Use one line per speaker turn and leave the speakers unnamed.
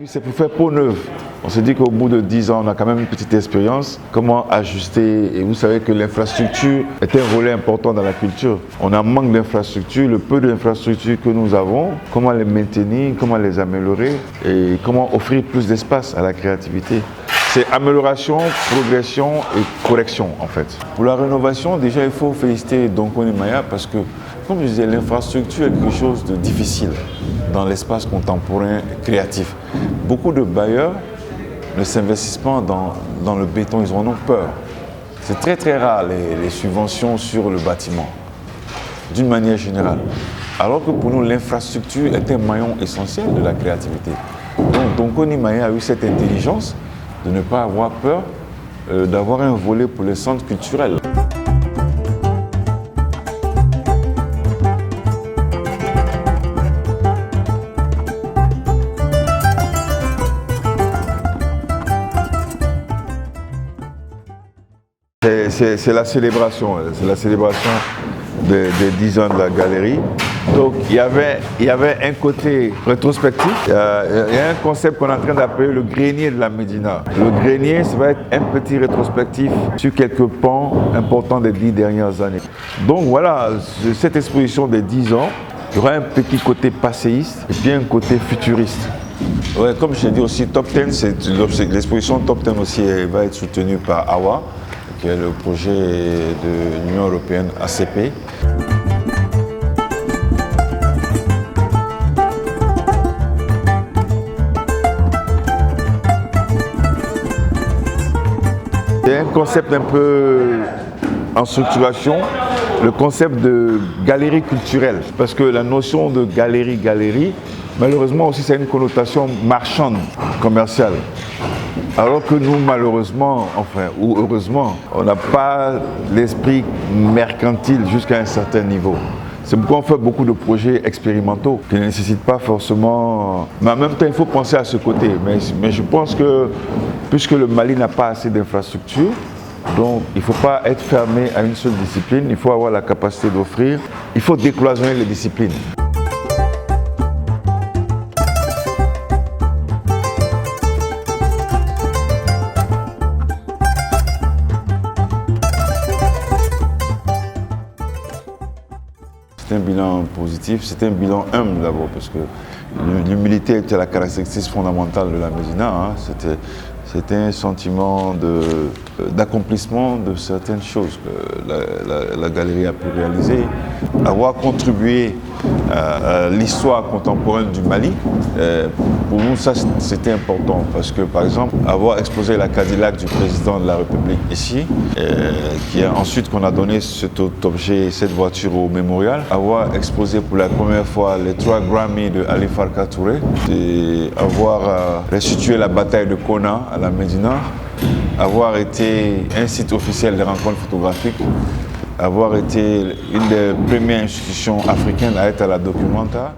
C'est pour faire peau neuve. On s'est dit qu'au bout de 10 ans, on a quand même une petite expérience. Comment ajuster? Et vous savez que l'infrastructure est un relais important dans la culture. On a un manque d'infrastructures. Le peu d'infrastructures que nous avons, comment les maintenir, comment les améliorer et comment offrir plus d'espace à la créativité. C'est amélioration, progression et correction en fait. Pour la rénovation, déjà il faut féliciter Donko Nimaya parce que, comme je disais, l'infrastructure est quelque chose de difficile dans l'espace contemporain créatif. Beaucoup de bailleurs ne s'investissent pas dans le béton, ils en ont peur. C'est très rare les subventions sur le bâtiment, d'une manière générale. Alors que pour nous, l'infrastructure est un maillon essentiel de la créativité. Donc Donko Nimaya a eu cette intelligence de ne pas avoir peur d'avoir un volet pour les centres culturels. C'est la célébration des 10 ans de la galerie. Donc il y avait un côté rétrospectif, il y a un concept qu'on est en train d'appeler le grenier de la Médina. Le grenier, ça va être un petit rétrospectif sur quelques pans importants des 10 dernières années. Donc voilà, cette exposition des 10 ans, il y aura un petit côté passéiste et puis un côté futuriste. Ouais, comme je l'ai dit aussi, Top 10, l'exposition Top 10 aussi va être soutenue par AWA, qui est le projet de l'Union européenne ACP. C'est un concept un peu en structuration, le concept de galerie culturelle. Parce que la notion de galerie, malheureusement aussi, c'est une connotation marchande, commerciale. Alors que nous, malheureusement, enfin, ou heureusement, on n'a pas l'esprit mercantile jusqu'à un certain niveau. C'est pourquoi on fait beaucoup de projets expérimentaux qui ne nécessitent pas forcément... Mais en même temps, il faut penser à ce côté. Mais je pense que, puisque le Mali n'a pas assez d'infrastructures, donc il ne faut pas être fermé à une seule discipline, il faut avoir la capacité d'offrir, il faut décloisonner les disciplines. C'est un bilan positif, c'est un bilan humble d'abord, parce que l'humilité était la caractéristique fondamentale de la Médina. C'était un sentiment d'accomplissement de certaines choses que la galerie a pu réaliser, avoir contribué à l'histoire contemporaine du Mali. Pour nous, ça c'était important parce que, par exemple, avoir exposé la Cadillac du président de la République ici, qui a ensuite qu'on a donné cet objet, cette voiture au mémorial, avoir exposé pour la première fois les 3 Grammy de Ali Farka Touré, et avoir restitué la bataille de Kona à la Médina, avoir été un site officiel des rencontres photographiques, avoir été une des premières institutions africaines à être à la Documenta.